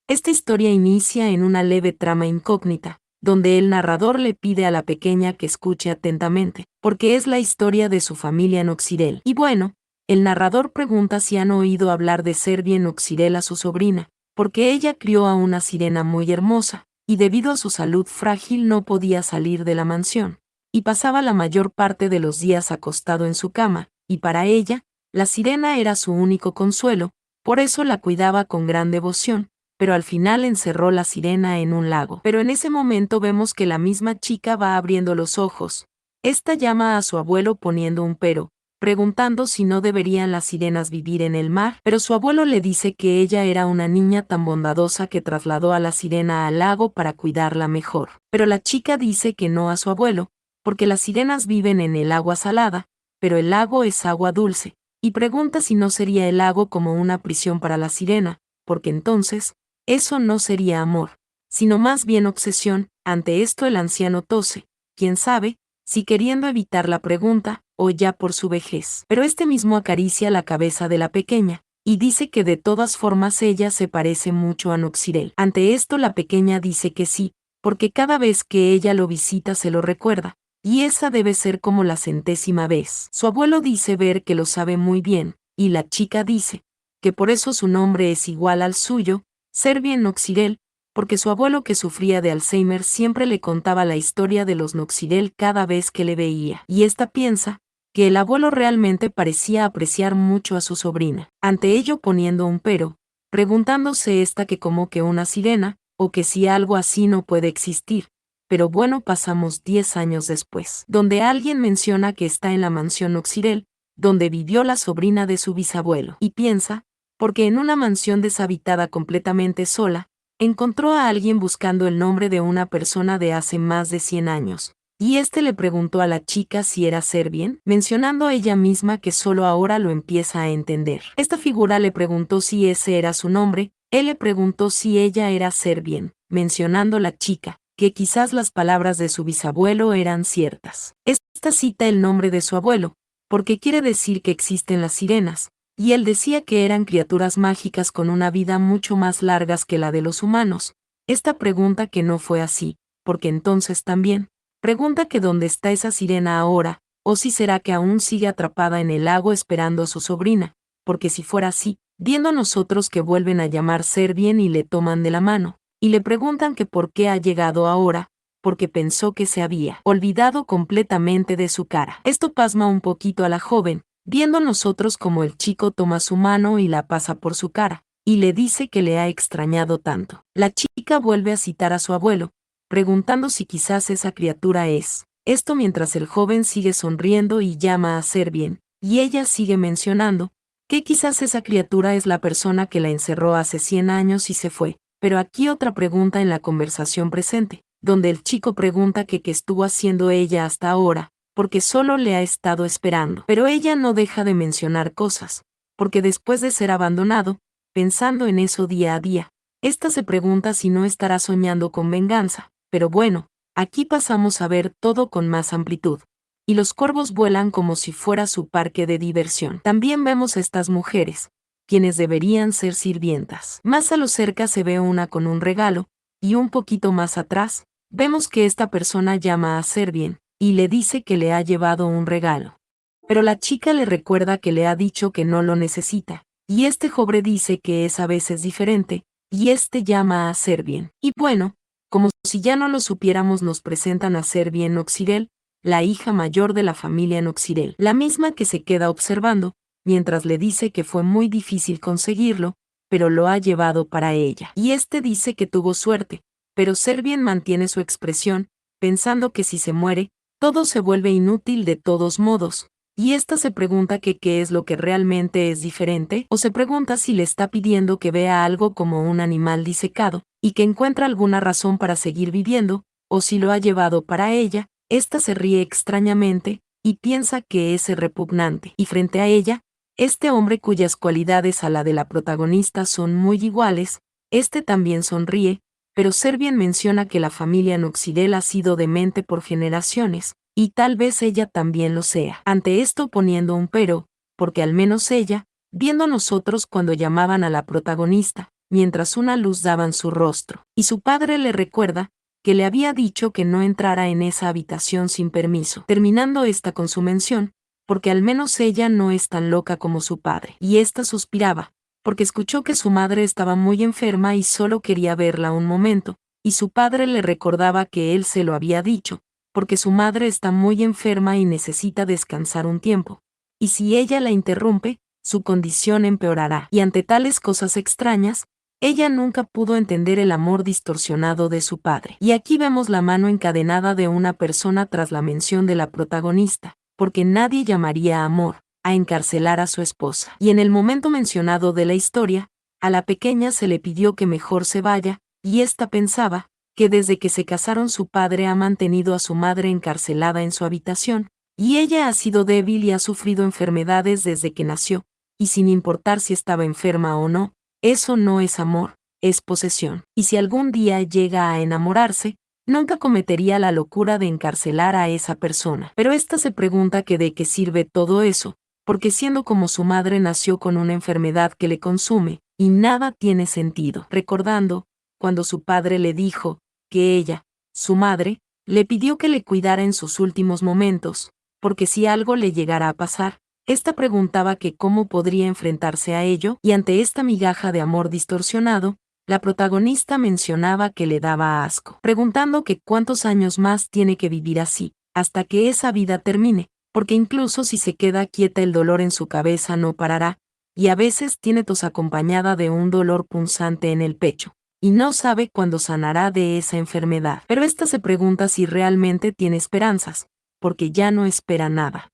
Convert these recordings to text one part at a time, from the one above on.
Esta historia inicia en una leve trama incógnita, donde el narrador le pide a la pequeña que escuche atentamente, porque es la historia de su familia en Oxirel. Y bueno, el narrador pregunta si han oído hablar de Serbia en Oxirel a su sobrina, porque ella crió a una sirena muy hermosa, y debido a su salud frágil no podía salir de la mansión, y pasaba la mayor parte de los días acostado en su cama, y para ella, la sirena era su único consuelo, por eso la cuidaba con gran devoción, pero al final encerró la sirena en un lago. Pero en ese momento vemos que la misma chica va abriendo los ojos. Esta llama a su abuelo poniendo un pero, preguntando si no deberían las sirenas vivir en el mar, pero su abuelo le dice que ella era una niña tan bondadosa que trasladó a la sirena al lago para cuidarla mejor. Pero la chica dice que no a su abuelo, porque las sirenas viven en el agua salada, pero el lago es agua dulce, y pregunta si no sería el lago como una prisión para la sirena, porque entonces, eso no sería amor, sino más bien obsesión. Ante esto el anciano tose, quién sabe, si queriendo evitar la pregunta, o ya por su vejez. Pero este mismo acaricia la cabeza de la pequeña, y dice que de todas formas ella se parece mucho a Noxirel. Ante esto la pequeña dice que sí, porque cada vez que ella lo visita se lo recuerda, y esa debe ser como la 100ª vez. Su abuelo dice ver que lo sabe muy bien, y la chica dice que por eso su nombre es igual al suyo, Serbia Noxirel, porque su abuelo que sufría de Alzheimer siempre le contaba la historia de los Noxirel cada vez que le veía, y esta piensa que el abuelo realmente parecía apreciar mucho a su sobrina. Ante ello poniendo un pero, preguntándose esta que como que una sirena, o que si algo así no puede existir. Pero bueno, pasamos 10 años después, donde alguien menciona que está en la mansión Noxirel, donde vivió la sobrina de su bisabuelo, y piensa, porque en una mansión deshabitada completamente sola, encontró a alguien buscando el nombre de una persona de hace más de 100 años, y este le preguntó a la chica si era Serbien, mencionando a ella misma que solo ahora lo empieza a entender. Esta figura le preguntó si ese era su nombre, él le preguntó si ella era Serbien, mencionando la chica, que quizás las palabras de su bisabuelo eran ciertas. Esta cita el nombre de su abuelo, porque quiere decir que existen las sirenas, y él decía que eran criaturas mágicas con una vida mucho más largas que la de los humanos. Esta pregunta que no fue así, porque entonces también, pregunta que dónde está esa sirena ahora, o si será que aún sigue atrapada en el lago esperando a su sobrina, porque si fuera así, viendo a nosotros que vuelven a llamar Serbien y le toman de la mano, y le preguntan que por qué ha llegado ahora, porque pensó que se había olvidado completamente de su cara. Esto pasma un poquito a la joven, viendo nosotros como el chico toma su mano y la pasa por su cara, y le dice que le ha extrañado tanto. La chica vuelve a citar a su abuelo, preguntando si quizás esa criatura es. Esto mientras el joven sigue sonriendo y llama a Serbien, y ella sigue mencionando que quizás esa criatura es la persona que la encerró hace 100 años y se fue. Pero aquí otra pregunta en la conversación presente, donde el chico pregunta que qué estuvo haciendo ella hasta ahora, porque solo le ha estado esperando. Pero ella no deja de mencionar cosas, porque después de ser abandonado, pensando en eso día a día, esta se pregunta si no estará soñando con venganza. Pero bueno, aquí pasamos a ver todo con más amplitud. Y los corvos vuelan como si fuera su parque de diversión. También vemos a estas mujeres, quienes deberían ser sirvientas. Más a lo cerca se ve una con un regalo, y un poquito más atrás, vemos que esta persona llama a Serbien, y le dice que le ha llevado un regalo. Pero la chica le recuerda que le ha dicho que no lo necesita, y este joven dice que es a veces diferente, y este llama a Serbien. Y bueno, como si ya no lo supiéramos nos presentan a Serbien Noxirel, la hija mayor de la familia Noxirel, la misma que se queda observando, mientras le dice que fue muy difícil conseguirlo, pero lo ha llevado para ella. Y este dice que tuvo suerte, pero Serbien mantiene su expresión, pensando que si se muere, todo se vuelve inútil de todos modos. Y esta se pregunta que qué es lo que realmente es diferente, o se pregunta si le está pidiendo que vea algo como un animal disecado, y que encuentra alguna razón para seguir viviendo, o si lo ha llevado para ella. Esta se ríe extrañamente, y piensa que es repugnante. Y frente a ella, este hombre cuyas cualidades a la de la protagonista son muy iguales, este también sonríe, pero Serbien menciona que la familia Noxirel ha sido demente por generaciones, y tal vez ella también lo sea. Ante esto poniendo un pero, porque al menos ella, viendo a nosotros cuando llamaban a la protagonista, mientras una luz daba en su rostro, y su padre le recuerda que le había dicho que no entrara en esa habitación sin permiso, terminando esta con su mención, porque al menos ella no es tan loca como su padre. Y ésta suspiraba, porque escuchó que su madre estaba muy enferma y solo quería verla un momento, y su padre le recordaba que él se lo había dicho, porque su madre está muy enferma y necesita descansar un tiempo. Y si ella la interrumpe, su condición empeorará. Y ante tales cosas extrañas, ella nunca pudo entender el amor distorsionado de su padre. Y aquí vemos la mano encadenada de una persona tras la mención de la protagonista, porque nadie llamaría amor a encarcelar a su esposa. Y en el momento mencionado de la historia, a la pequeña se le pidió que mejor se vaya, y ésta pensaba que desde que se casaron su padre ha mantenido a su madre encarcelada en su habitación, y ella ha sido débil y ha sufrido enfermedades desde que nació, y sin importar si estaba enferma o no, eso no es amor, es posesión. Y si algún día llega a enamorarse, nunca cometería la locura de encarcelar a esa persona. Pero ésta se pregunta que de qué sirve todo eso, porque siendo como su madre nació con una enfermedad que le consume, y nada tiene sentido. Recordando, cuando su padre le dijo que ella, su madre, le pidió que le cuidara en sus últimos momentos, porque si algo le llegara a pasar, esta preguntaba que cómo podría enfrentarse a ello, y ante esta migaja de amor distorsionado, la protagonista mencionaba que le daba asco, preguntando que cuántos años más tiene que vivir así, hasta que esa vida termine, porque incluso si se queda quieta el dolor en su cabeza no parará, y a veces tiene tos acompañada de un dolor punzante en el pecho, y no sabe cuándo sanará de esa enfermedad. Pero ésta se pregunta si realmente tiene esperanzas, porque ya no espera nada.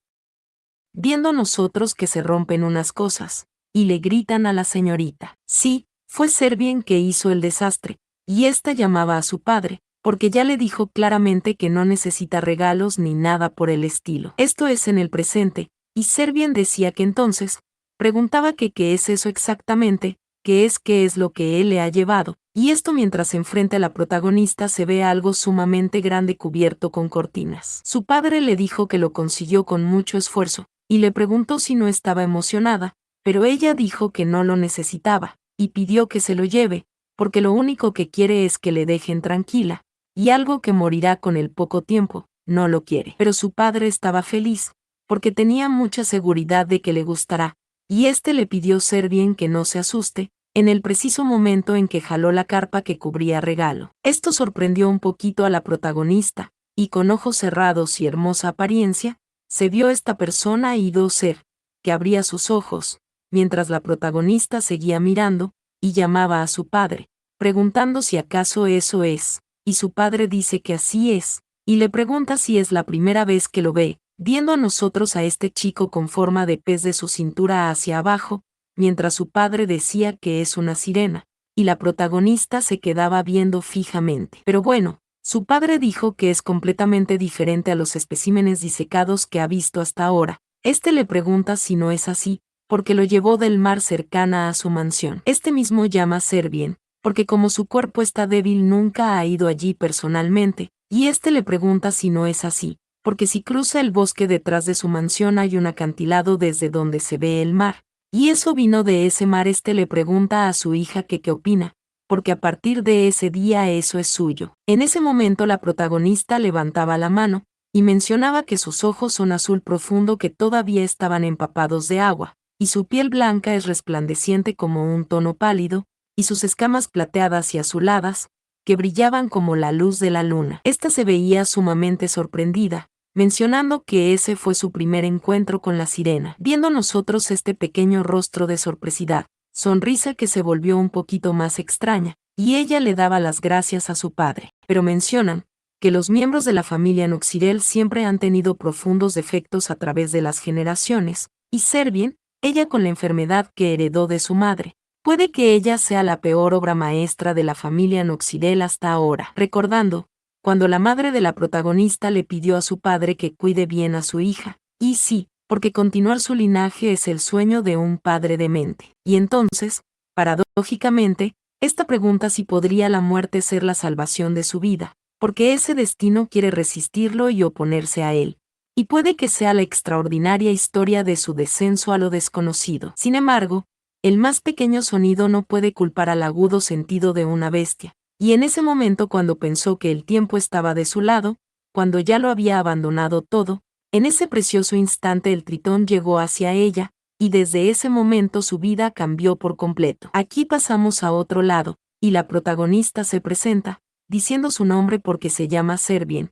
Viendo nosotros que se rompen unas cosas, y le gritan a la señorita. Sí, fue Servien que hizo el desastre, y ésta llamaba a su padre, porque ya le dijo claramente que no necesita regalos ni nada por el estilo. Esto es en el presente, y Servien decía que entonces, preguntaba que qué es eso exactamente, qué es lo que él le ha llevado, y esto mientras enfrente a la protagonista se ve algo sumamente grande cubierto con cortinas. Su padre le dijo que lo consiguió con mucho esfuerzo, y le preguntó si no estaba emocionada, pero ella dijo que no lo necesitaba, y pidió que se lo lleve, porque lo único que quiere es que le dejen tranquila, y algo que morirá con el poco tiempo, no lo quiere. Pero su padre estaba feliz, porque tenía mucha seguridad de que le gustará, y éste le pidió ser bien que no se asuste, en el preciso momento en que jaló la carpa que cubría regalo. Esto sorprendió un poquito a la protagonista, y con ojos cerrados y hermosa apariencia, se vio esta persona y vio ser, que abría sus ojos, mientras la protagonista seguía mirando, y llamaba a su padre, preguntando si acaso eso es, y su padre dice que así es, y le pregunta si es la primera vez que lo ve, viendo a nosotros a este chico con forma de pez de su cintura hacia abajo, mientras su padre decía que es una sirena, y la protagonista se quedaba viendo fijamente. Pero bueno, su padre dijo que es completamente diferente a los especímenes disecados que ha visto hasta ahora. Este le pregunta si no es así, porque lo llevó del mar cercana a su mansión. Este mismo llama Servien, porque como su cuerpo está débil nunca ha ido allí personalmente, y este le pregunta si no es así, porque si cruza el bosque detrás de su mansión hay un acantilado desde donde se ve el mar, y eso vino de ese mar. Este le pregunta a su hija que qué opina, porque a partir de ese día eso es suyo. En ese momento la protagonista levantaba la mano, y mencionaba que sus ojos son azul profundo que todavía estaban empapados de agua, y su piel blanca es resplandeciente como un tono pálido, y sus escamas plateadas y azuladas, que brillaban como la luz de la luna. Esta se veía sumamente sorprendida, mencionando que ese fue su primer encuentro con la sirena. Viendo nosotros este pequeño rostro de sorpresidad, sonrisa que se volvió un poquito más extraña, y ella le daba las gracias a su padre. Pero mencionan que los miembros de la familia Noxirel siempre han tenido profundos defectos a través de las generaciones, y Servien, ella con la enfermedad que heredó de su madre, puede que ella sea la peor obra maestra de la familia Noxirel hasta ahora. Recordando, cuando la madre de la protagonista le pidió a su padre que cuide bien a su hija, y sí, porque continuar su linaje es el sueño de un padre demente. Y entonces, paradójicamente, esta pregunta si podría la muerte ser la salvación de su vida, porque ese destino quiere resistirlo y oponerse a él. Y puede que sea la extraordinaria historia de su descenso a lo desconocido. Sin embargo, El más pequeño sonido no puede culpar al agudo sentido de una bestia, y en ese momento cuando pensó que el tiempo estaba de su lado, cuando ya lo había abandonado todo, en ese precioso instante el tritón llegó hacia ella, y desde ese momento su vida cambió por completo. Aquí pasamos a otro lado, y la protagonista se presenta, diciendo su nombre porque se llama Servien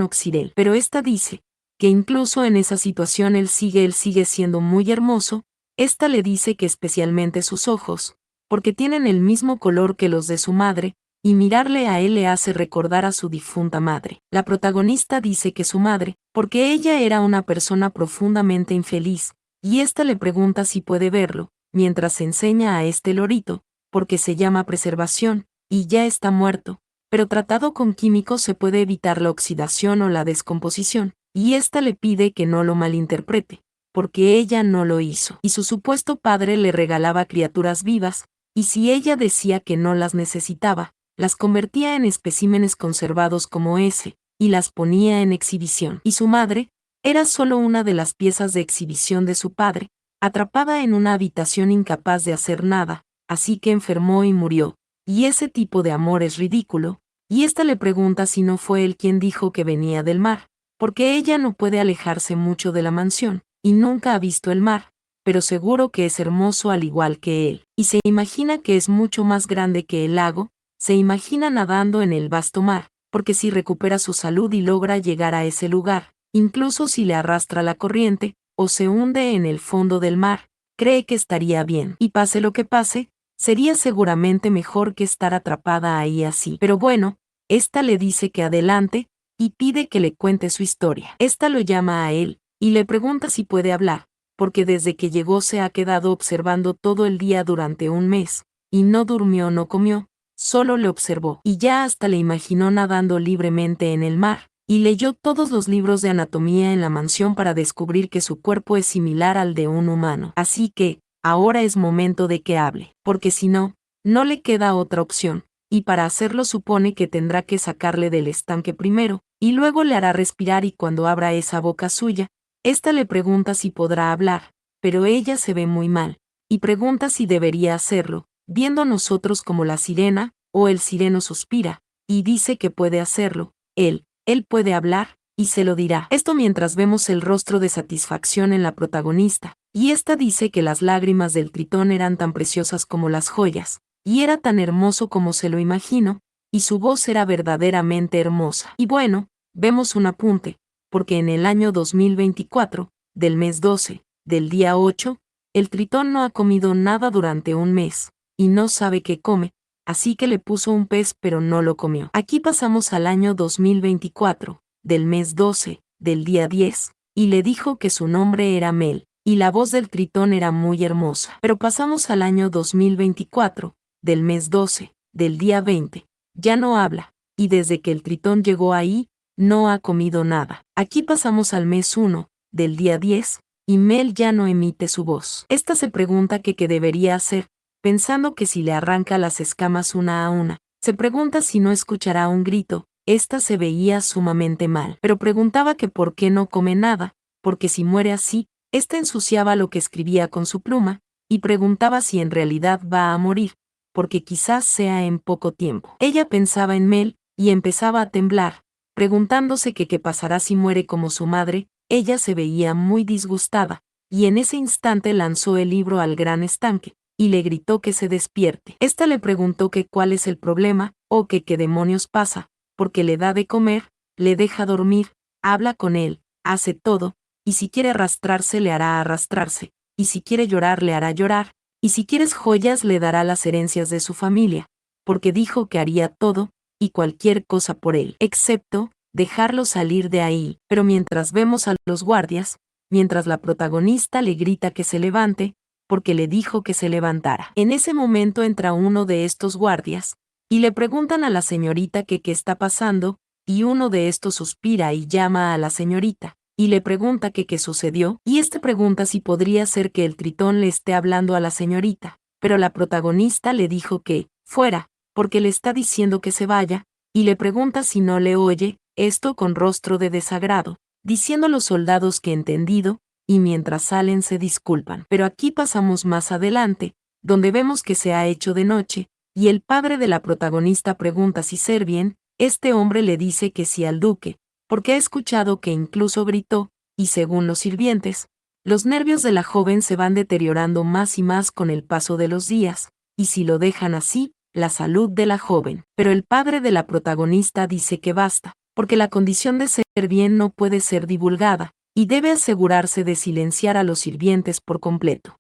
Oxirel. Pero esta dice que incluso en esa situación él sigue siendo muy hermoso. Esta le dice que especialmente sus ojos, porque tienen el mismo color que los de su madre, y mirarle a él le hace recordar a su difunta madre. La protagonista dice que su madre, porque ella era una persona profundamente infeliz, y ésta le pregunta si puede verlo, mientras enseña a este lorito, porque se llama preservación, y ya está muerto, pero tratado con químicos se puede evitar la oxidación o la descomposición, y ésta le pide que no lo malinterprete, porque ella no lo hizo, y su supuesto padre le regalaba criaturas vivas, y si ella decía que no las necesitaba, las convertía en especímenes conservados como ese, y las ponía en exhibición. Y su madre era solo una de las piezas de exhibición de su padre, atrapada en una habitación incapaz de hacer nada, así que enfermó y murió. Y ese tipo de amor es ridículo, y ésta le pregunta si no fue él quien dijo que venía del mar, porque ella no puede alejarse mucho de la mansión, y nunca ha visto el mar, pero seguro que es hermoso al igual que él, y se imagina que es mucho más grande que el lago, se imagina nadando en el vasto mar, porque si recupera su salud y logra llegar a ese lugar, incluso si le arrastra la corriente, o se hunde en el fondo del mar, cree que estaría bien, y pase lo que pase, sería seguramente mejor que estar atrapada ahí así. Pero bueno, esta le dice que adelante, y pide que le cuente su historia. Esta lo llama a él, y le pregunta si puede hablar, porque desde que llegó se ha quedado observando todo el día durante un mes, y no durmió, no comió, solo le observó, y ya hasta le imaginó nadando libremente en el mar, y leyó todos los libros de anatomía en la mansión para descubrir que su cuerpo es similar al de un humano. Así que, ahora es momento de que hable, porque si no, no le queda otra opción, y para hacerlo supone que tendrá que sacarle del estanque primero, y luego le hará respirar y cuando abra esa boca suya, ésta le pregunta si podrá hablar, pero ella se ve muy mal, y pregunta si debería hacerlo, viendo a nosotros como la sirena, o el sireno suspira, y dice que puede hacerlo, él puede hablar, y se lo dirá. Esto mientras vemos el rostro de satisfacción en la protagonista, y esta dice que las lágrimas del tritón eran tan preciosas como las joyas, y era tan hermoso como se lo imagino, y su voz era verdaderamente hermosa. Y bueno, vemos un apunte, porque en el año 2024, del mes 12, del día 8, el tritón no ha comido nada durante un mes, y no sabe qué come, así que le puso un pez pero no lo comió. Aquí pasamos al año 2024, del mes 12, del día 10, y le dijo que su nombre era Mel, y la voz del tritón era muy hermosa. Pero pasamos al año 2024, del mes 12, del día 20, ya no habla, y desde que el tritón llegó ahí, no ha comido nada. Aquí pasamos al mes 1, del día 10, y Mel ya no emite su voz. Esta se pregunta que qué debería hacer, pensando que si le arranca las escamas una a una, se pregunta si no escuchará un grito. Esta se veía sumamente mal, pero preguntaba que por qué no come nada, porque si muere así, esta ensuciaba lo que escribía con su pluma, y preguntaba si en realidad va a morir, porque quizás sea en poco tiempo. Ella pensaba en Mel, y empezaba a temblar, preguntándose que qué pasará si muere como su madre. Ella se veía muy disgustada, y en ese instante lanzó el libro al gran estanque, y le gritó que se despierte. Esta le preguntó que cuál es el problema, o que qué demonios pasa, porque le da de comer, le deja dormir, habla con él, hace todo, y si quiere arrastrarse le hará arrastrarse, y si quiere llorar le hará llorar, y si quieres joyas le dará las herencias de su familia, porque dijo que haría todo, y cualquier cosa por él, excepto dejarlo salir de ahí. Pero mientras vemos a los guardias, mientras la protagonista le grita que se levante, porque le dijo que se levantara. En ese momento entra uno de estos guardias, y le preguntan a la señorita que qué está pasando, y uno de estos suspira y llama a la señorita, y le pregunta que qué sucedió, y este pregunta si podría ser que el tritón le esté hablando a la señorita, pero la protagonista le dijo que, fuera, porque le está diciendo que se vaya, y le pregunta si no le oye, esto con rostro de desagrado, diciendo a los soldados que entendido, y mientras salen se disculpan. Pero aquí pasamos más adelante, donde vemos que se ha hecho de noche, y el padre de la protagonista pregunta si ser bien, este hombre le dice que sí al duque, porque ha escuchado que incluso gritó, y según los sirvientes, los nervios de la joven se van deteriorando más y más con el paso de los días, y si lo dejan así, la salud de la joven. Pero el padre de la protagonista dice que basta, porque la condición de ser bien no puede ser divulgada, y debe asegurarse de silenciar a los sirvientes por completo.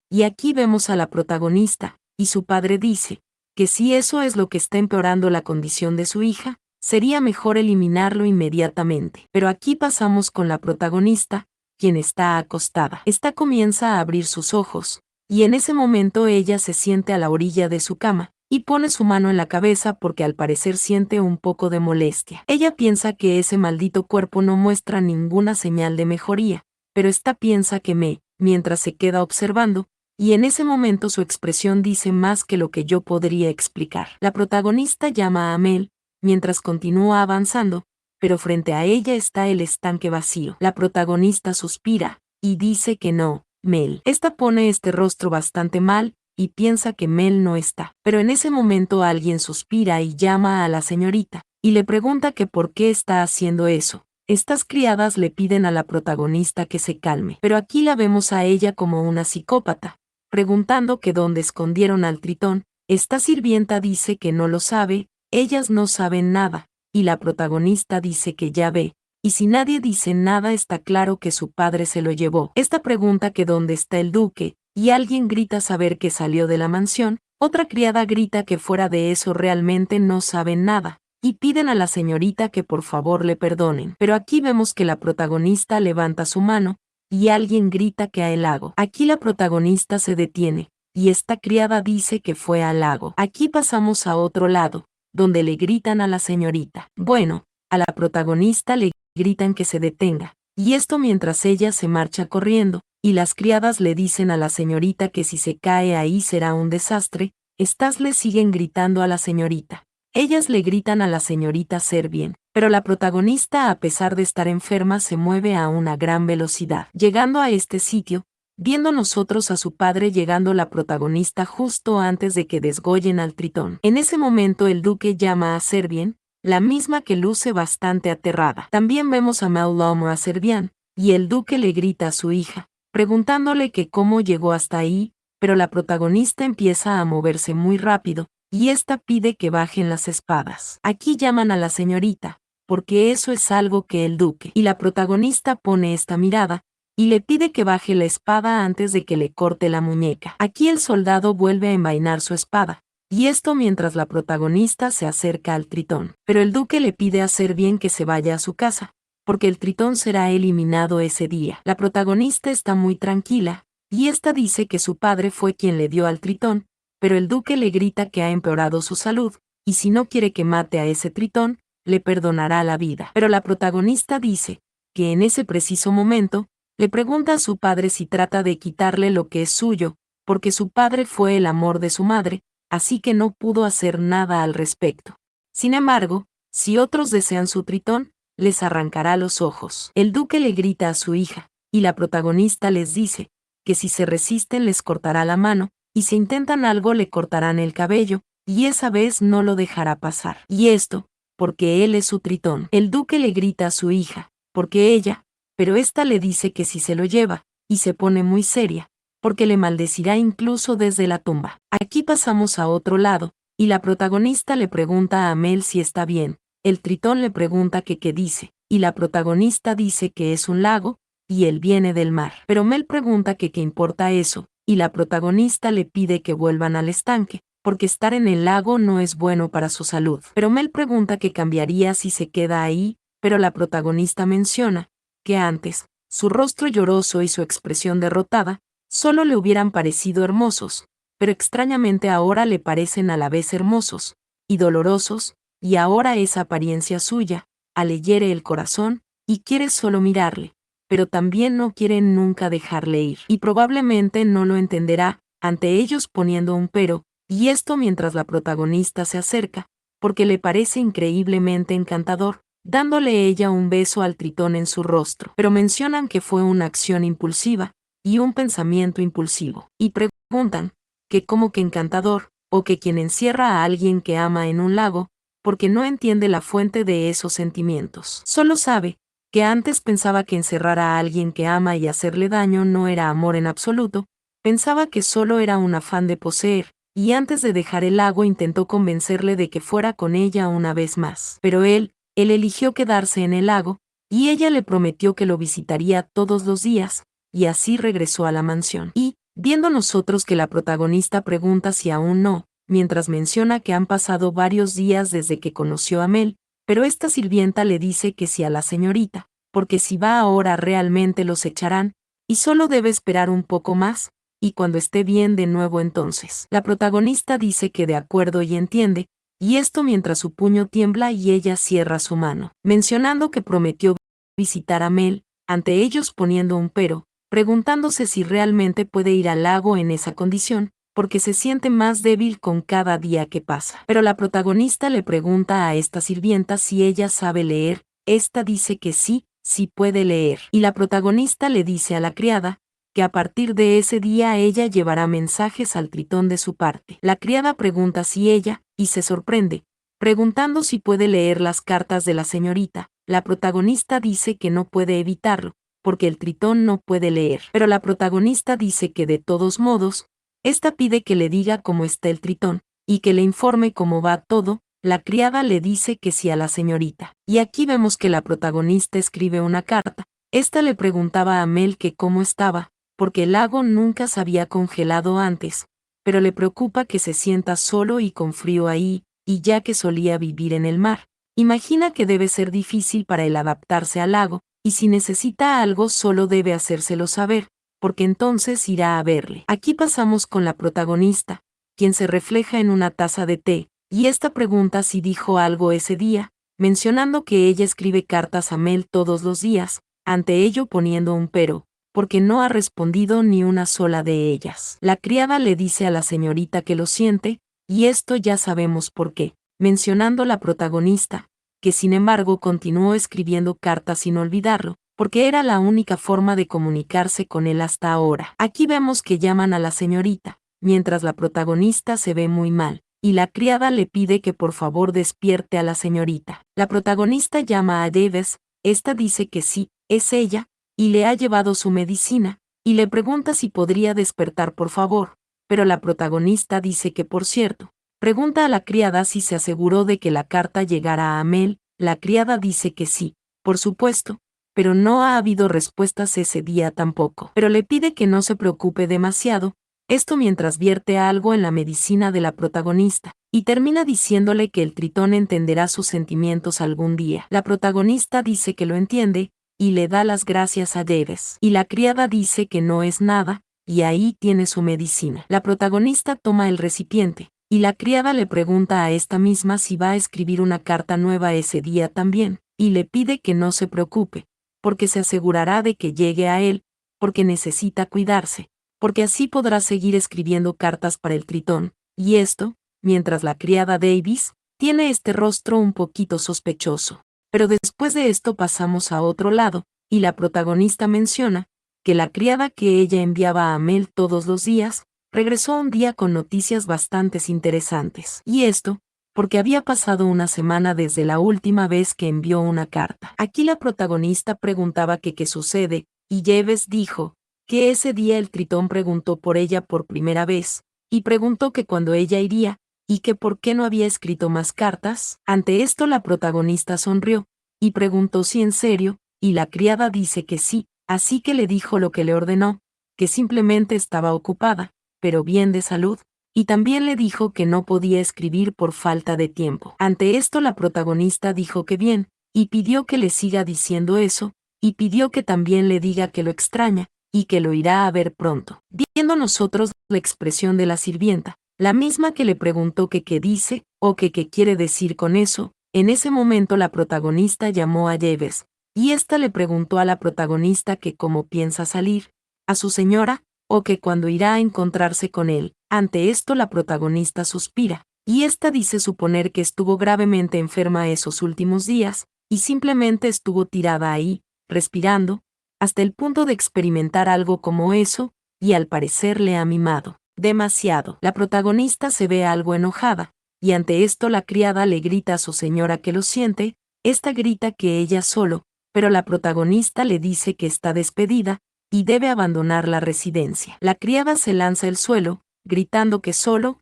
Y aquí vemos a la protagonista, y su padre dice, que si eso es lo que está empeorando la condición de su hija, sería mejor eliminarlo inmediatamente. Pero aquí pasamos con la protagonista, quien está acostada. Esta comienza a abrir sus ojos, y en ese momento ella se siente a la orilla de su cama, y pone su mano en la cabeza porque al parecer siente un poco de molestia. Ella piensa que ese maldito cuerpo no muestra ninguna señal de mejoría, pero esta piensa que mientras se queda observando, y en ese momento su expresión dice más que lo que yo podría explicar. La protagonista llama a Mel, mientras continúa avanzando, pero frente a ella está el estanque vacío. La protagonista suspira, y dice que no, Mel. Esta pone este rostro bastante mal, y piensa que Mel no está. Pero en ese momento alguien suspira y llama a la señorita, y le pregunta que por qué está haciendo eso. Estas criadas le piden a la protagonista que se calme, pero aquí la vemos a ella como una psicópata, preguntando que dónde escondieron al Tritón. Esta sirvienta dice que no lo sabe, ellas no saben nada, y la protagonista dice que ya ve, y si nadie dice nada está claro que su padre se lo llevó. Esta pregunta que dónde está el duque, y alguien grita saber que salió de la mansión, otra criada grita que fuera de eso realmente no saben nada, y piden a la señorita que por favor le perdonen. Pero aquí vemos que la protagonista levanta su mano, y alguien grita que a el lago. Aquí la protagonista se detiene, y esta criada dice que fue al lago. Aquí pasamos a otro lado, donde le gritan a la señorita. Bueno, a la protagonista le gritan que se detenga, y esto mientras ella se marcha corriendo, y las criadas le dicen a la señorita que si se cae ahí será un desastre. Estas le siguen gritando a la señorita. Ellas le gritan a la señorita ser bien, pero la protagonista a pesar de estar enferma se mueve a una gran velocidad. Llegando a este sitio, viendo nosotros a su padre llegando la protagonista justo antes de que desgollen al Tritón. En ese momento el duque llama a Servien, la misma que luce bastante aterrada. También vemos a Mel a Servian, y el duque le grita a su hija, preguntándole que cómo llegó hasta ahí, pero la protagonista empieza a moverse muy rápido, y esta pide que bajen las espadas. Aquí llaman a la señorita, porque eso es algo que el duque y la protagonista pone esta mirada, y le pide que baje la espada antes de que le corte la muñeca. Aquí el soldado vuelve a envainar su espada, y esto mientras la protagonista se acerca al Tritón. Pero el duque le pide hacer bien que se vaya a su casa, porque el Tritón será eliminado ese día. La protagonista está muy tranquila, y esta dice que su padre fue quien le dio al Tritón, pero el duque le grita que ha empeorado su salud, y si no quiere que mate a ese Tritón, le perdonará la vida. Pero la protagonista dice que en ese preciso momento, le pregunta a su padre si trata de quitarle lo que es suyo, porque su padre fue el amor de su madre, así que no pudo hacer nada al respecto. Sin embargo, si otros desean su Tritón, les arrancará los ojos. El duque le grita a su hija, y la protagonista les dice que si se resisten les cortará la mano, y si intentan algo le cortarán el cabello, y esa vez no lo dejará pasar. Y esto, porque él es su Tritón. El duque le grita a su hija, porque ella, pero ésta le dice que si se lo lleva, y se pone muy seria, porque le maldecirá incluso desde la tumba. Aquí pasamos a otro lado, y la protagonista le pregunta a Mel si está bien, el Tritón le pregunta que qué dice, y la protagonista dice que es un lago, y él viene del mar. Pero Mel pregunta que qué importa eso, y la protagonista le pide que vuelvan al estanque, porque estar en el lago no es bueno para su salud. Pero Mel pregunta qué cambiaría si se queda ahí, pero la protagonista menciona que antes, su rostro lloroso y su expresión derrotada, solo le hubieran parecido hermosos, pero extrañamente ahora le parecen a la vez hermosos y dolorosos, y ahora esa apariencia suya, le hiere el corazón, y quiere solo mirarle, pero también no quiere nunca dejarle ir, y probablemente no lo entenderá, ante ellos poniendo un pero, y esto mientras la protagonista se acerca, porque le parece increíblemente encantador, dándole ella un beso al tritón en su rostro. Pero mencionan que fue una acción impulsiva y un pensamiento impulsivo. Y preguntan que como que encantador, o que quien encierra a alguien que ama en un lago, porque no entiende la fuente de esos sentimientos. Solo sabe que antes pensaba que encerrar a alguien que ama y hacerle daño no era amor en absoluto, pensaba que solo era un afán de poseer, y antes de dejar el lago intentó convencerle de que fuera con ella una vez más. Pero él eligió quedarse en el lago, y ella le prometió que lo visitaría todos los días, y así regresó a la mansión. Y, viendo nosotros que la protagonista pregunta si aún no, mientras menciona que han pasado varios días desde que conoció a Mel, pero esta sirvienta le dice que sí a la señorita, porque si va ahora realmente los echarán, y solo debe esperar un poco más, y cuando esté bien de nuevo entonces. La protagonista dice que de acuerdo y entiende, y esto mientras su puño tiembla y ella cierra su mano, mencionando que prometió visitar a Mel, ante ellos poniendo un pero, preguntándose si realmente puede ir al lago en esa condición, porque se siente más débil con cada día que pasa. Pero la protagonista le pregunta a esta sirvienta si ella sabe leer, esta dice que sí, sí puede leer. Y la protagonista le dice a la criada, que a partir de ese día ella llevará mensajes al tritón de su parte. La criada pregunta si ella, y se sorprende, preguntando si puede leer las cartas de la señorita. La protagonista dice que no puede evitarlo, porque el tritón no puede leer. Pero la protagonista dice que de todos modos, esta pide que le diga cómo está el tritón, y que le informe cómo va todo. La criada le dice que sí a la señorita. Y aquí vemos que la protagonista escribe una carta. Esta le preguntaba a Mel que cómo estaba, porque el lago nunca se había congelado antes, pero le preocupa que se sienta solo y con frío ahí, y ya que solía vivir en el mar. Imagina que debe ser difícil para él adaptarse al lago, y si necesita algo solo debe hacérselo saber, porque entonces irá a verle. Aquí pasamos con la protagonista, quien se refleja en una taza de té, y esta pregunta si dijo algo ese día, mencionando que ella escribe cartas a Mel todos los días, ante ello poniendo un pero, porque no ha respondido ni una sola de ellas. La criada le dice a la señorita que lo siente, y esto ya sabemos por qué, mencionando la protagonista, que sin embargo continuó escribiendo cartas sin olvidarlo, porque era la única forma de comunicarse con él hasta ahora. Aquí vemos que llaman a la señorita, mientras la protagonista se ve muy mal, y la criada le pide que por favor despierte a la señorita. La protagonista llama a Davis, esta dice que sí, es ella, y le ha llevado su medicina, y le pregunta si podría despertar por favor, pero la protagonista dice que por cierto, pregunta a la criada si se aseguró de que la carta llegara a Mel. La criada dice que sí, por supuesto, pero no ha habido respuestas ese día tampoco. Pero le pide que no se preocupe demasiado, esto mientras vierte algo en la medicina de la protagonista, y termina diciéndole que el tritón entenderá sus sentimientos algún día. La protagonista dice que lo entiende, y le da las gracias a Davis. Y la criada dice que no es nada, y ahí tiene su medicina. La protagonista toma el recipiente, y la criada le pregunta a esta misma si va a escribir una carta nueva ese día también, y le pide que no se preocupe, porque se asegurará de que llegue a él, porque necesita cuidarse, porque así podrá seguir escribiendo cartas para el tritón, y esto, mientras la criada Davis tiene este rostro un poquito sospechoso. Pero después de esto pasamos a otro lado, y la protagonista menciona que la criada que ella enviaba a Mel todos los días, regresó un día con noticias bastante interesantes. Y esto, porque había pasado una semana desde la última vez que envió una carta. Aquí la protagonista preguntaba que qué sucede, y Jeeves dijo que ese día el tritón preguntó por ella por primera vez, y preguntó que cuándo ella iría, y que por qué no había escrito más cartas. Ante esto la protagonista sonrió, y preguntó si en serio, y la criada dice que sí, así que le dijo lo que le ordenó, que simplemente estaba ocupada, pero bien de salud, y también le dijo que no podía escribir por falta de tiempo. Ante esto la protagonista dijo que bien, y pidió que le siga diciendo eso, y pidió que también le diga que lo extraña, y que lo irá a ver pronto. Viendo nosotros la expresión de la sirvienta, la misma que le preguntó que qué dice, o que qué quiere decir con eso, en ese momento la protagonista llamó a Jeeves, y ésta le preguntó a la protagonista que cómo piensa salir, a su señora, o que cuando irá a encontrarse con él. Ante esto la protagonista suspira, y ésta dice suponer que estuvo gravemente enferma esos últimos días, y simplemente estuvo tirada ahí, respirando, hasta el punto de experimentar algo como eso, y al parecer le ha mimado demasiado. La protagonista se ve algo enojada, y ante esto la criada le grita a su señora que lo siente, esta grita que ella solo, pero la protagonista le dice que está despedida, y debe abandonar la residencia. La criada se lanza al suelo, gritando que solo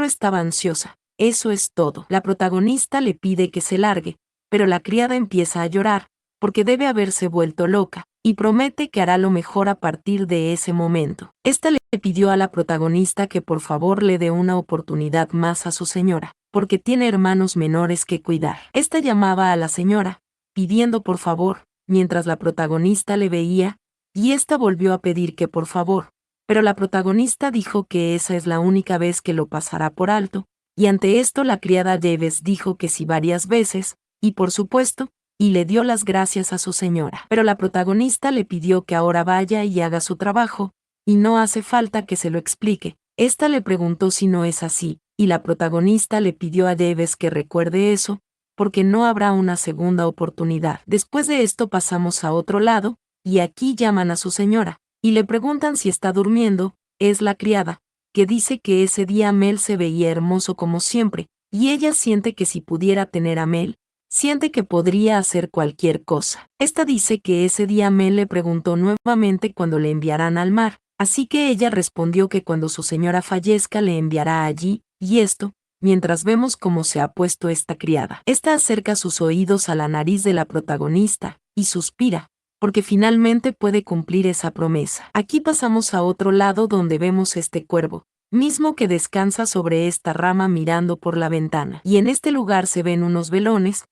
estaba ansiosa. Eso es todo. La protagonista le pide que se largue, pero la criada empieza a llorar, porque debe haberse vuelto loca, y promete que hará lo mejor a partir de ese momento. Esta le pidió a la protagonista que por favor le dé una oportunidad más a su señora, porque tiene hermanos menores que cuidar. Esta llamaba a la señora, pidiendo por favor, mientras la protagonista le veía, y esta volvió a pedir que por favor, pero la protagonista dijo que esa es la única vez que lo pasará por alto, y ante esto la criada Jeeves dijo que sí varias veces, y por supuesto, y le dio las gracias a su señora. Pero la protagonista le pidió que ahora vaya y haga su trabajo, y no hace falta que se lo explique. Esta le preguntó si no es así, y la protagonista le pidió a Jeeves que recuerde eso, porque no habrá una segunda oportunidad. Después de esto pasamos a otro lado, y aquí llaman a su señora, y le preguntan si está durmiendo, es la criada, que dice que ese día Mel se veía hermoso como siempre, y ella siente que si pudiera tener a Mel, siente que podría hacer cualquier cosa. Esta dice que ese día Mel le preguntó nuevamente cuándo le enviarán al mar, así que ella respondió que cuando su señora fallezca le enviará allí, y esto, mientras vemos cómo se ha puesto esta criada. Esta acerca sus oídos a la nariz de la protagonista, y suspira, porque finalmente puede cumplir esa promesa. Aquí pasamos a otro lado donde vemos este cuervo, mismo que descansa sobre esta rama mirando por la ventana. Y en este lugar se ven unos velones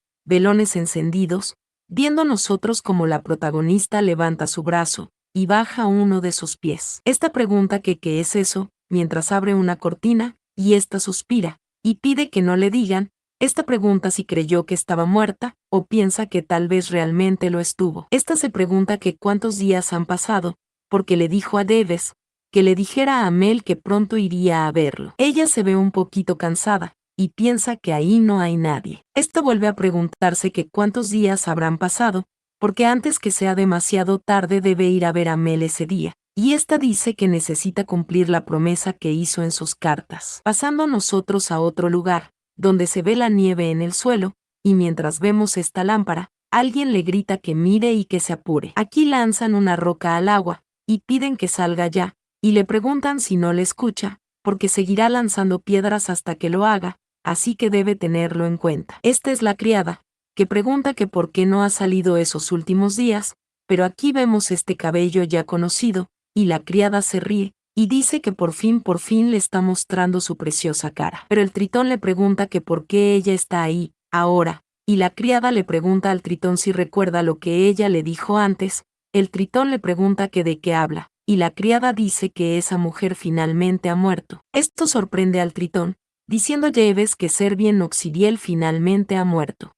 encendidos, viendo nosotros como la protagonista levanta su brazo, y baja uno de sus pies. Esta pregunta que qué es eso, mientras abre una cortina, y esta suspira, y pide que no le digan. Esta pregunta si creyó que estaba muerta, o piensa que tal vez realmente lo estuvo. Esta se pregunta que cuántos días han pasado, porque le dijo a Jeeves, que le dijera a Mel que pronto iría a verlo. Ella se ve un poquito cansada, y piensa que ahí no hay nadie. Esta vuelve a preguntarse que cuántos días habrán pasado, porque antes que sea demasiado tarde debe ir a ver a Mel ese día. Y esta dice que necesita cumplir la promesa que hizo en sus cartas. Pasando nosotros a otro lugar, donde se ve la nieve en el suelo, y mientras vemos esta lámpara, alguien le grita que mire y que se apure. Aquí lanzan una roca al agua, y piden que salga ya, y le preguntan si no le escucha, porque seguirá lanzando piedras hasta que lo haga, así que debe tenerlo en cuenta. Esta es la criada, que pregunta que por qué no ha salido esos últimos días, pero aquí vemos este cabello ya conocido, y la criada se ríe, y dice que por fin le está mostrando su preciosa cara. Pero el tritón le pregunta que por qué ella está ahí, ahora, y la criada le pregunta al tritón si recuerda lo que ella le dijo antes. El tritón le pregunta que de qué habla, y la criada dice que esa mujer finalmente ha muerto. Esto sorprende al tritón, diciendo Jeeves que Servien Oxidiel finalmente ha muerto.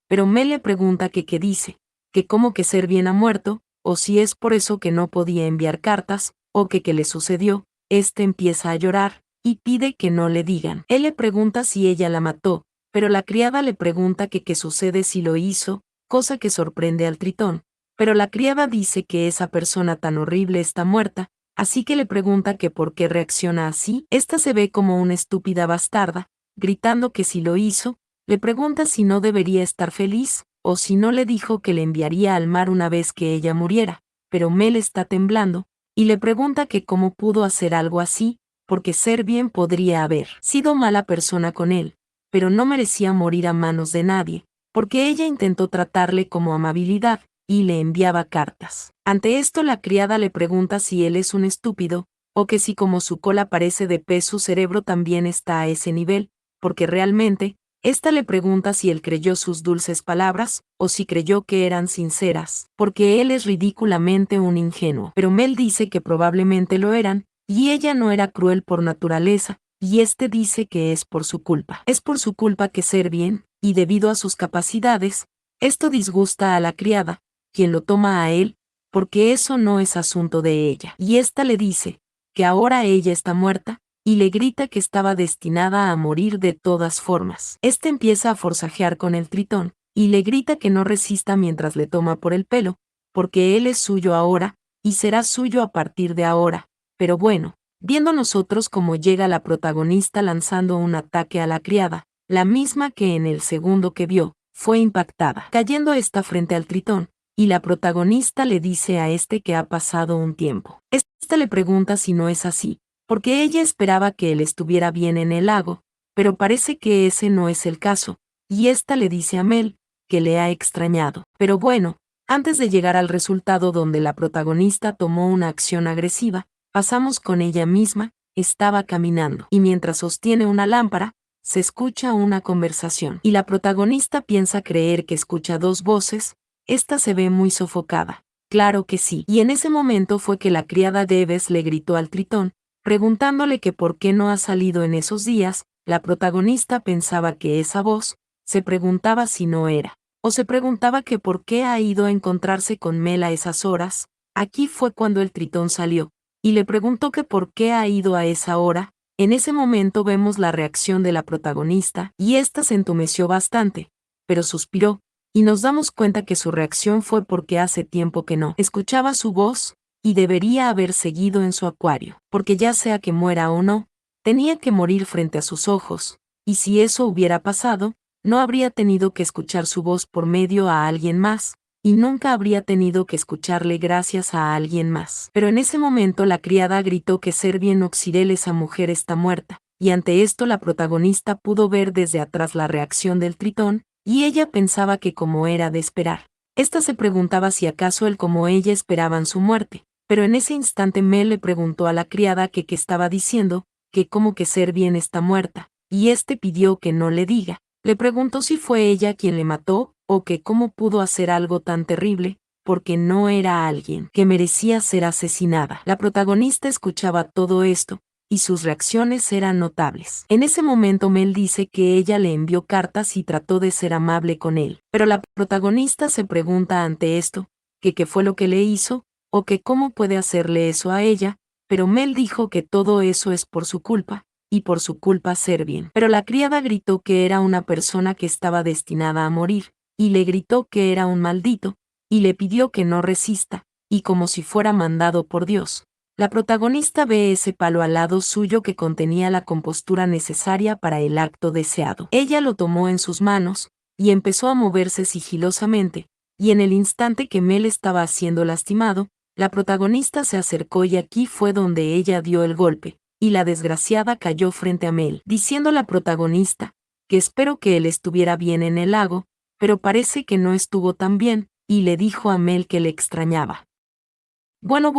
Pero Mel le pregunta que qué dice, que cómo que Servien ha muerto, o si es por eso que no podía enviar cartas, o que qué le sucedió. Este empieza a llorar, y pide que no le digan. Él le pregunta si ella la mató, pero la criada le pregunta que qué sucede si lo hizo, cosa que sorprende al tritón. Pero la criada dice que esa persona tan horrible está muerta, así que le pregunta que por qué reacciona así. Esta se ve como una estúpida bastarda, gritando que si lo hizo, le pregunta si no debería estar feliz, o si no le dijo que le enviaría al mar una vez que ella muriera, pero Mel está temblando, y le pregunta que cómo pudo hacer algo así, porque Servien podría haber sido mala persona con él, pero no merecía morir a manos de nadie, porque ella intentó tratarle como amabilidad, y le enviaba cartas. Ante esto la criada le pregunta si él es un estúpido, o que si como su cola parece de pez su cerebro también está a ese nivel, porque realmente, esta le pregunta si él creyó sus dulces palabras, o si creyó que eran sinceras, porque él es ridículamente un ingenuo. Pero Mel dice que probablemente lo eran, y ella no era cruel por naturaleza, y este dice que es por su culpa. Es por su culpa que Servien, y debido a sus capacidades, esto disgusta a la criada, quien lo toma a él, porque eso no es asunto de ella. Y ésta le dice que ahora ella está muerta, y le grita que estaba destinada a morir de todas formas. Este empieza a forcejear con el tritón, y le grita que no resista mientras le toma por el pelo, porque él es suyo ahora, y será suyo a partir de ahora. Pero bueno, viendo nosotros cómo llega la protagonista lanzando un ataque a la criada, la misma que en el segundo que vio, fue impactada, cayendo esta frente al Tritón, y la protagonista le dice a este que ha pasado un tiempo. Esta le pregunta si no es así, porque ella esperaba que él estuviera bien en el lago, pero parece que ese no es el caso, y esta le dice a Mel que le ha extrañado. Pero bueno, antes de llegar al resultado donde la protagonista tomó una acción agresiva, pasamos con ella misma, estaba caminando, y mientras sostiene una lámpara, se escucha una conversación, y la protagonista piensa creer que escucha dos voces. Esta se ve muy sofocada. Claro que sí. Y en ese momento fue que la criada Debes le gritó al Tritón, preguntándole que por qué no ha salido en esos días. La protagonista pensaba que esa voz se preguntaba si no era, o se preguntaba que por qué ha ido a encontrarse con Mel a esas horas. Aquí fue cuando el Tritón salió, y le preguntó que por qué ha ido a esa hora. En ese momento vemos la reacción de la protagonista, y ésta se entumeció bastante, pero suspiró, y nos damos cuenta que su reacción fue porque hace tiempo que no escuchaba su voz, y debería haber seguido en su acuario, porque ya sea que muera o no, tenía que morir frente a sus ojos, y si eso hubiera pasado, no habría tenido que escuchar su voz por medio a alguien más, y nunca habría tenido que escucharle gracias a alguien más. Pero en ese momento la criada gritó que Servien Oxirel, esa mujer está muerta, y ante esto la protagonista pudo ver desde atrás la reacción del Tritón, y ella pensaba que como era de esperar. Esta se preguntaba si acaso él como ella esperaban su muerte, pero en ese instante Mel le preguntó a la criada que qué estaba diciendo, que como que Servien está muerta, y este pidió que no le diga. Le preguntó si fue ella quien le mató, o que cómo pudo hacer algo tan terrible, porque no era alguien que merecía ser asesinada. La protagonista escuchaba todo esto, y sus reacciones eran notables. En ese momento Mel dice que ella le envió cartas y trató de ser amable con él, pero la protagonista se pregunta ante esto, que qué fue lo que le hizo, o que cómo puede hacerle eso a ella, pero Mel dijo que todo eso es por su culpa, y por su culpa Servien. Pero la criada gritó que era una persona que estaba destinada a morir, y le gritó que era un maldito, y le pidió que no resista, y como si fuera mandado por Dios. La protagonista ve ese palo al lado suyo que contenía la compostura necesaria para el acto deseado. Ella lo tomó en sus manos, y empezó a moverse sigilosamente, y en el instante que Mel estaba siendo lastimado, la protagonista se acercó y aquí fue donde ella dio el golpe, y la desgraciada cayó frente a Mel, diciendo la protagonista, que espero que él estuviera bien en el lago, pero parece que no estuvo tan bien, y le dijo a Mel que le extrañaba. Bueno,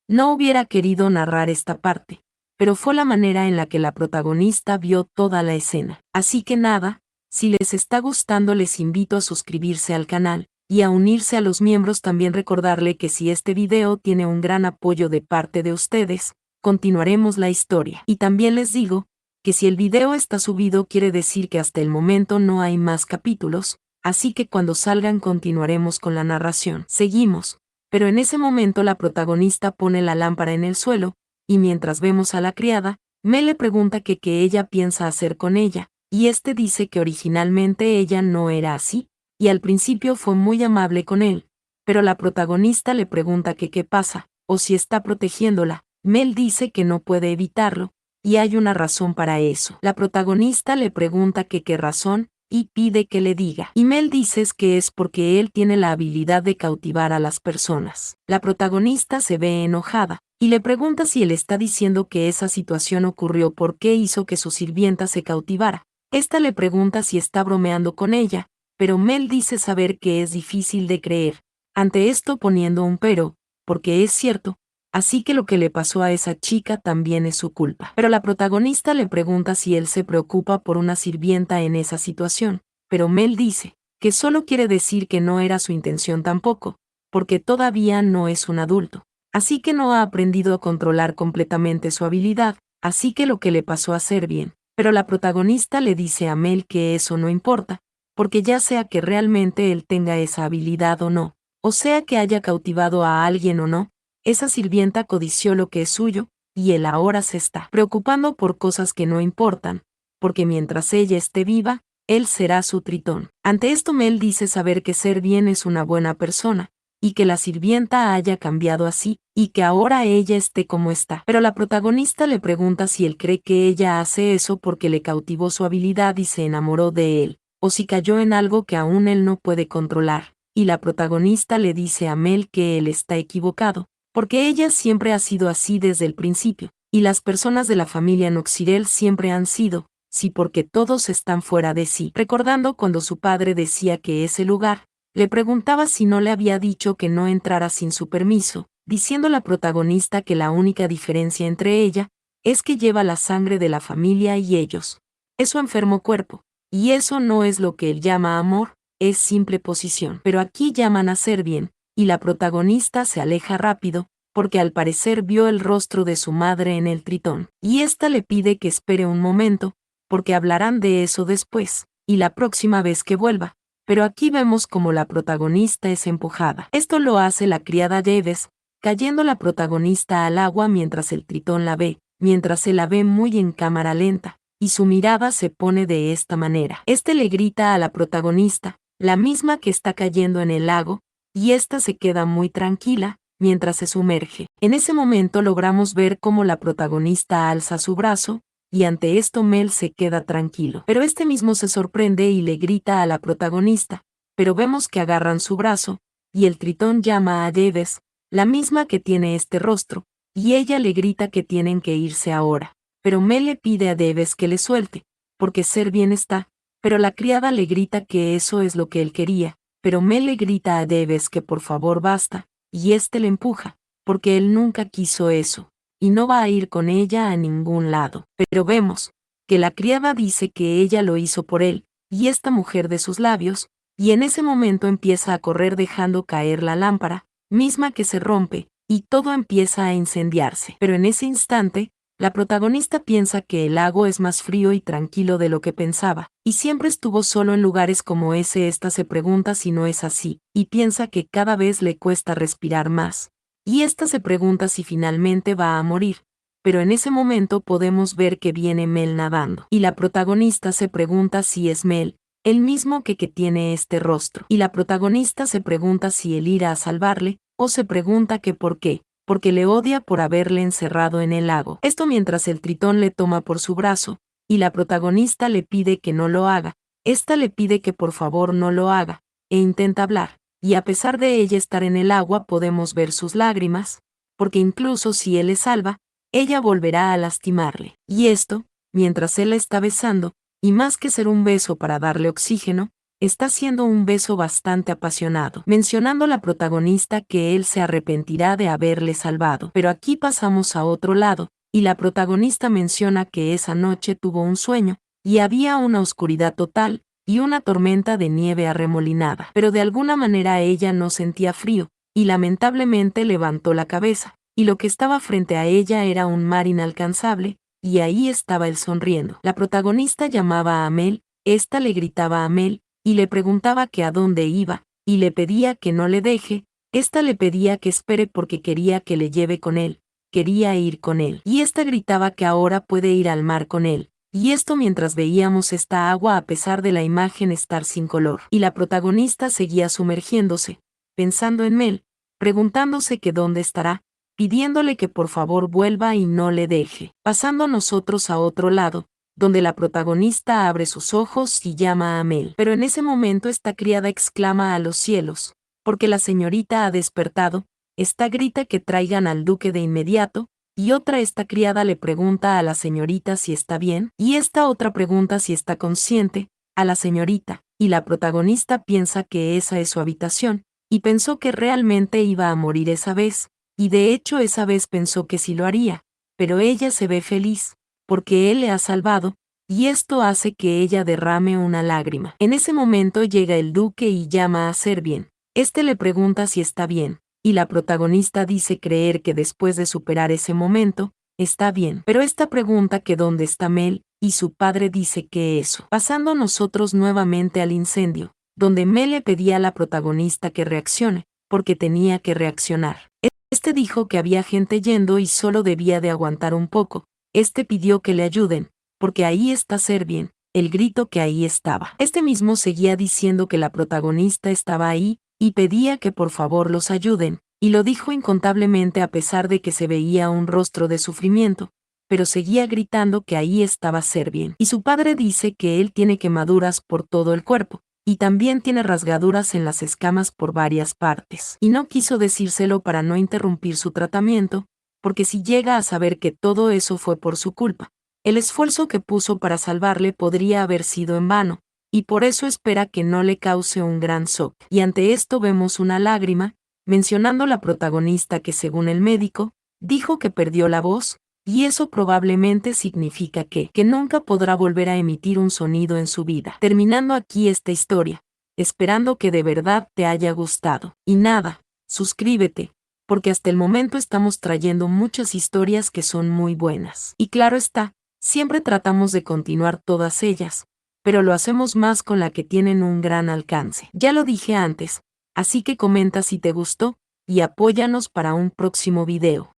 no hubiera querido narrar esta parte, pero fue la manera en la que la protagonista vio toda la escena. Así que nada, si les está gustando les invito a suscribirse al canal, y a unirse a los miembros. También recordarle que si este video tiene un gran apoyo de parte de ustedes, continuaremos la historia. Y también les digo, que si el video está subido quiere decir que hasta el momento no hay más capítulos, así que cuando salgan continuaremos con la narración. Seguimos. Pero en ese momento la protagonista pone la lámpara en el suelo, y mientras vemos a la criada, Mel le pregunta que qué ella piensa hacer con ella, y este dice que originalmente ella no era así, y al principio fue muy amable con él, pero la protagonista le pregunta que qué pasa, o si está protegiéndola. Mel dice que no puede evitarlo, y hay una razón para eso. La protagonista le pregunta que qué razón, y pide que le diga. Y Mel dice que es porque él tiene la habilidad de cautivar a las personas. La protagonista se ve enojada, y le pregunta si él está diciendo que esa situación ocurrió porque hizo que su sirvienta se cautivara. Esta le pregunta si está bromeando con ella, pero Mel dice saber que es difícil de creer. Ante esto poniendo un pero, porque es cierto, así que lo que le pasó a esa chica también es su culpa. Pero la protagonista le pregunta si él se preocupa por una sirvienta en esa situación, pero Mel dice que solo quiere decir que no era su intención tampoco, porque todavía no es un adulto, así que no ha aprendido a controlar completamente su habilidad, así que lo que le pasó a Servien. Pero la protagonista le dice a Mel que eso no importa, porque ya sea que realmente él tenga esa habilidad o no, o sea que haya cautivado a alguien o no, esa sirvienta codició lo que es suyo, y él ahora se está preocupando por cosas que no importan, porque mientras ella esté viva, él será su Tritón. Ante esto Mel dice saber que Servien es una buena persona, y que la sirvienta haya cambiado así, y que ahora ella esté como está. Pero la protagonista le pregunta si él cree que ella hace eso porque le cautivó su habilidad y se enamoró de él, o si cayó en algo que aún él no puede controlar. Y la protagonista le dice a Mel que él está equivocado, porque ella siempre ha sido así desde el principio, y las personas de la familia Noxirel siempre han sido, sí, porque todos están fuera de sí. Recordando cuando su padre decía que ese lugar, le preguntaba si no le había dicho que no entrara sin su permiso, diciendo la protagonista que la única diferencia entre ella es que lleva la sangre de la familia y ellos. Es su enfermo cuerpo, y eso no es lo que él llama amor, es simple posición. Pero aquí llaman a Servien, y la protagonista se aleja rápido, porque al parecer vio el rostro de su madre en el Tritón, y ésta le pide que espere un momento, porque hablarán de eso después, y la próxima vez que vuelva. Pero aquí vemos como la protagonista es empujada. Esto lo hace la criada Jeves, cayendo la protagonista al agua mientras el Tritón la ve, mientras se la ve muy en cámara lenta, y su mirada se pone de esta manera. Este le grita a la protagonista, la misma que está cayendo en el lago, y ésta se queda muy tranquila, mientras se sumerge. En ese momento logramos ver cómo la protagonista alza su brazo, y ante esto Mel se queda tranquilo. Pero este mismo se sorprende y le grita a la protagonista, pero vemos que agarran su brazo, y el Tritón llama a Jeves, la misma que tiene este rostro, y ella le grita que tienen que irse ahora. Pero Mel le pide a Jeves que le suelte, porque Servien está, pero la criada le grita que eso es lo que él quería, pero Mel le grita a Jeves que por favor basta, y este le empuja, porque él nunca quiso eso, y no va a ir con ella a ningún lado. Pero vemos que la criada dice que ella lo hizo por él, y esta mujer de sus labios, y en ese momento empieza a correr dejando caer la lámpara, misma que se rompe, y todo empieza a incendiarse. Pero en ese instante, la protagonista piensa que el lago es más frío y tranquilo de lo que pensaba, y siempre estuvo solo en lugares como ese. Esta se pregunta si no es así, y piensa que cada vez le cuesta respirar más. Y esta se pregunta si finalmente va a morir. Pero en ese momento podemos ver que viene Mel nadando. Y la protagonista se pregunta si es Mel, el mismo que tiene este rostro. Y la protagonista se pregunta si él irá a salvarle, o se pregunta que por qué, porque le odia por haberle encerrado en el lago. Esto mientras el Tritón le toma por su brazo, y la protagonista le pide que no lo haga. Esta le pide que por favor no lo haga, e intenta hablar. Y a pesar de ella estar en el agua podemos ver sus lágrimas, porque incluso si él le salva, ella volverá a lastimarle. Y esto, mientras él la está besando, y más que ser un beso para darle oxígeno, está siendo un beso bastante apasionado, mencionando la protagonista que él se arrepentirá de haberle salvado. Pero aquí pasamos a otro lado, y la protagonista menciona que esa noche tuvo un sueño, y había una oscuridad total, y una tormenta de nieve arremolinada. Pero de alguna manera ella no sentía frío, y lamentablemente levantó la cabeza, y lo que estaba frente a ella era un mar inalcanzable, y ahí estaba él sonriendo. La protagonista llamaba a Mel, esta le gritaba a Mel, y le preguntaba que a dónde iba, y le pedía que no le deje, esta le pedía que espere porque quería que le lleve con él, quería ir con él, y esta gritaba que ahora puede ir al mar con él. Y esto mientras veíamos esta agua a pesar de la imagen estar sin color. Y la protagonista seguía sumergiéndose, pensando en Mel, preguntándose que dónde estará, pidiéndole que por favor vuelva y no le deje. Pasando nosotros a otro lado, donde la protagonista abre sus ojos y llama a Mel. Pero en ese momento esta criada exclama a los cielos, porque la señorita ha despertado, esta grita que traigan al duque de inmediato, y otra esta criada le pregunta a la señorita si está bien, y esta otra pregunta si está consciente, a la señorita, y la protagonista piensa que esa es su habitación, y pensó que realmente iba a morir esa vez, y de hecho esa vez pensó que sí lo haría, pero ella se ve feliz, porque él le ha salvado, y esto hace que ella derrame una lágrima. En ese momento llega el duque y llama a Servien. Este le pregunta si está bien, y la protagonista dice creer que después de superar ese momento, está bien. Pero esta pregunta que dónde está Mel, y su padre dice que eso. Pasando nosotros nuevamente al incendio, donde Mel le pedía a la protagonista que reaccione, porque tenía que reaccionar. Este dijo que había gente yendo y solo debía de aguantar un poco. Este pidió que le ayuden, porque ahí está Servien, el grito que ahí estaba. Este mismo seguía diciendo que la protagonista estaba ahí, y pedía que por favor los ayuden, y lo dijo incontablemente a pesar de que se veía un rostro de sufrimiento, pero seguía gritando que ahí estaba Servien. Y su padre dice que él tiene quemaduras por todo el cuerpo, y también tiene rasgaduras en las escamas por varias partes. Y no quiso decírselo para no interrumpir su tratamiento, porque si llega a saber que todo eso fue por su culpa, el esfuerzo que puso para salvarle podría haber sido en vano, y por eso espera que no le cause un gran shock. Y ante esto vemos una lágrima, mencionando la protagonista que según el médico, dijo que perdió la voz, y eso probablemente significa que nunca podrá volver a emitir un sonido en su vida. Terminando aquí esta historia, esperando que de verdad te haya gustado. Y nada, suscríbete, porque hasta el momento estamos trayendo muchas historias que son muy buenas. Y claro está, siempre tratamos de continuar todas ellas, pero lo hacemos más con la que tienen un gran alcance. Ya lo dije antes, así que comenta si te gustó, y apóyanos para un próximo video.